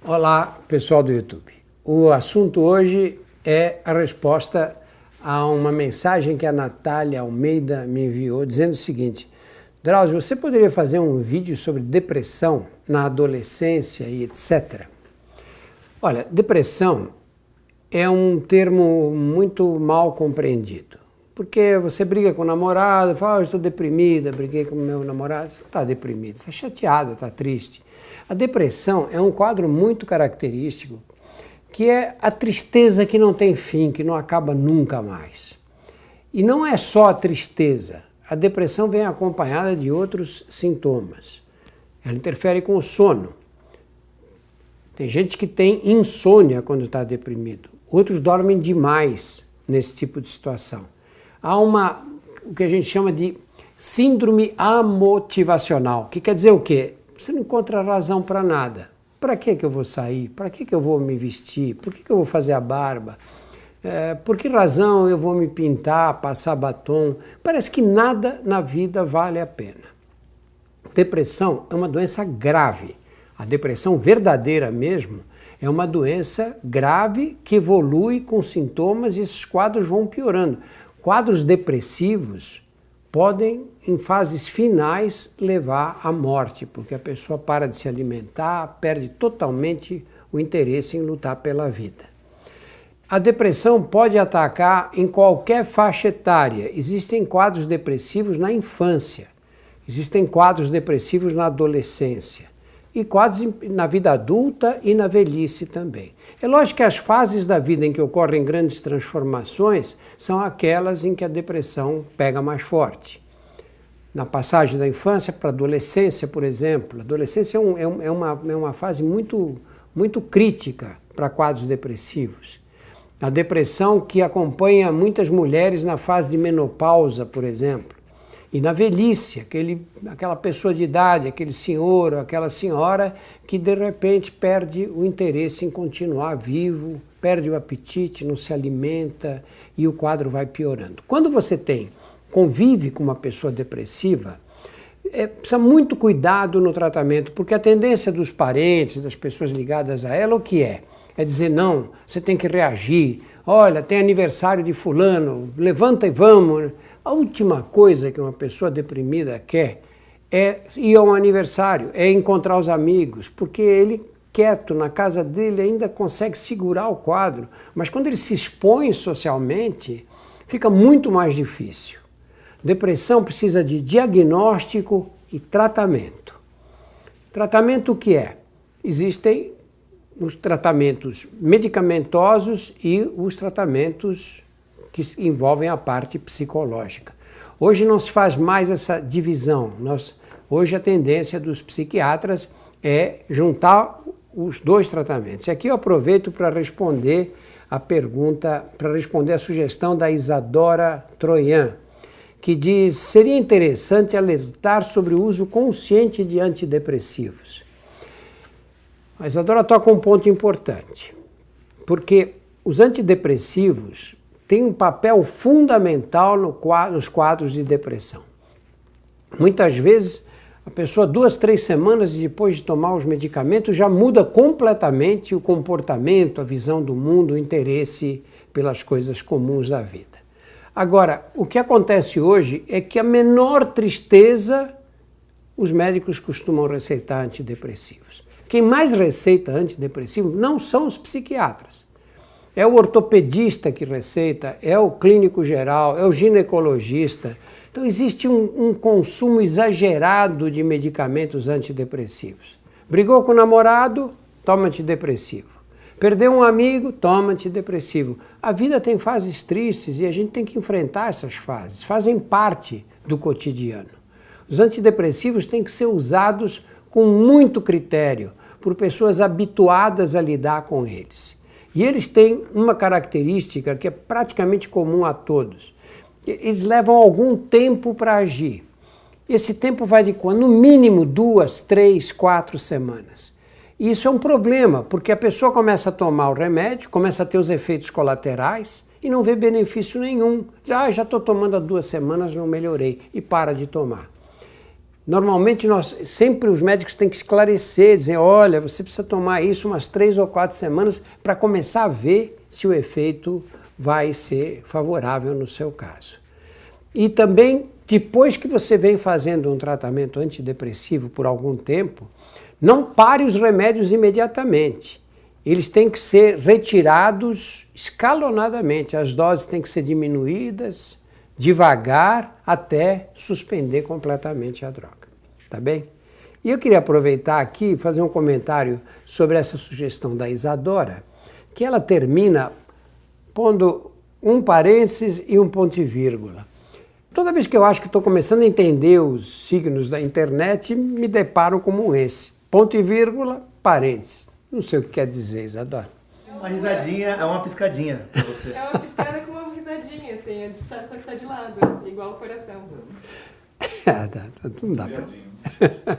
Olá, pessoal do YouTube. O assunto hoje é a resposta a uma mensagem que a Natália Almeida me enviou dizendo o seguinte: Drauzio, você poderia fazer um vídeo sobre depressão na adolescência e etc? Olha, depressão é um termo muito mal compreendido. Porque você briga com o namorado, fala, eu estou deprimida, briguei com o meu namorado. Você não está deprimido, você está chateado, está triste. A depressão é um quadro muito característico, que é a tristeza que não tem fim, que não acaba nunca mais. E não é só a tristeza, a depressão vem acompanhada de outros sintomas. Ela interfere com o sono. Tem gente que tem insônia quando está deprimido, outros dormem demais nesse tipo de situação. Há o que a gente chama de síndrome amotivacional, que quer dizer o quê? Você não encontra razão para nada. Para que eu vou sair? Para que eu vou me vestir? Por que eu vou fazer a barba? Por que razão eu vou me pintar, passar batom? Parece que nada na vida vale a pena. Depressão é uma doença grave. A depressão verdadeira mesmo é uma doença grave que evolui com sintomas e esses quadros vão piorando. Quadros depressivos podem, em fases finais, levar à morte, porque a pessoa para de se alimentar, perde totalmente o interesse em lutar pela vida. A depressão pode atacar em qualquer faixa etária. Existem quadros depressivos na infância, existem quadros depressivos na adolescência e quadros na vida adulta e na velhice também. É lógico que as fases da vida em que ocorrem grandes transformações são aquelas em que a depressão pega mais forte. Na passagem da infância para a adolescência, por exemplo, a adolescência é uma fase muito crítica para quadros depressivos. A depressão que acompanha muitas mulheres na fase de menopausa, por exemplo. E na velhice, aquela pessoa de idade, aquele senhor ou aquela senhora que de repente perde o interesse em continuar vivo, perde o apetite, não se alimenta e o quadro vai piorando. Quando você convive com uma pessoa depressiva, precisa muito cuidado no tratamento, porque a tendência dos parentes, das pessoas ligadas a ela, o que é? É dizer, não, você tem que reagir, olha, tem aniversário de fulano, levanta e vamos. A última coisa que uma pessoa deprimida quer é ir a um aniversário, é encontrar os amigos, porque ele, quieto na casa dele, ainda consegue segurar o quadro, mas quando ele se expõe socialmente, fica muito mais difícil. Depressão precisa de diagnóstico e tratamento. Tratamento o que é? Existem os tratamentos medicamentosos e os tratamentos que envolvem a parte psicológica. Hoje não se faz mais essa divisão. Hoje a tendência dos psiquiatras é juntar os dois tratamentos. E aqui eu aproveito para responder a pergunta, para responder a sugestão da Isadora Troian, que diz, seria interessante alertar sobre o uso consciente de antidepressivos. A Isadora toca um ponto importante, porque os antidepressivos têm um papel fundamental nos quadros de depressão. Muitas vezes, a pessoa 2, 3 semanas depois de tomar os medicamentos já muda completamente o comportamento, a visão do mundo, o interesse pelas coisas comuns da vida. Agora, o que acontece hoje é que a menor tristeza, os médicos costumam receitar antidepressivos. Quem mais receita antidepressivo não são os psiquiatras. É o ortopedista que receita, é o clínico geral, é o ginecologista. Então existe um consumo exagerado de medicamentos antidepressivos. Brigou com o namorado, toma antidepressivo. Perdeu um amigo, toma antidepressivo. A vida tem fases tristes e a gente tem que enfrentar essas fases. Fazem parte do cotidiano. Os antidepressivos têm que ser usados com muito critério, por pessoas habituadas a lidar com eles. E eles têm uma característica que é praticamente comum a todos. Eles levam algum tempo para agir. Esse tempo vai de no mínimo 2, 3, 4 semanas. E isso é um problema, porque a pessoa começa a tomar o remédio, começa a ter os efeitos colaterais e não vê benefício nenhum. Já estou tomando há 2 semanas, não melhorei, e para de tomar. Normalmente, sempre os médicos têm que esclarecer, dizer, olha, você precisa tomar isso umas 3 ou 4 semanas para começar a ver se o efeito vai ser favorável no seu caso. E também, depois que você vem fazendo um tratamento antidepressivo por algum tempo, não pare os remédios imediatamente. Eles têm que ser retirados escalonadamente, as doses têm que ser diminuídas, devagar, até suspender completamente a droga, tá bem? E eu queria aproveitar aqui e fazer um comentário sobre essa sugestão da Isadora, que ela termina pondo um parênteses e um ponto e vírgula. Toda vez que eu acho que estou começando a entender os signos da internet, me deparo como esse. Ponto e vírgula, parênteses. Não sei o que quer dizer, Isadora. Uma risadinha é uma piscadinha pra você. É uma piscada com uma risadinha, assim, só que tá de lado, igual o coração. Não dá pra...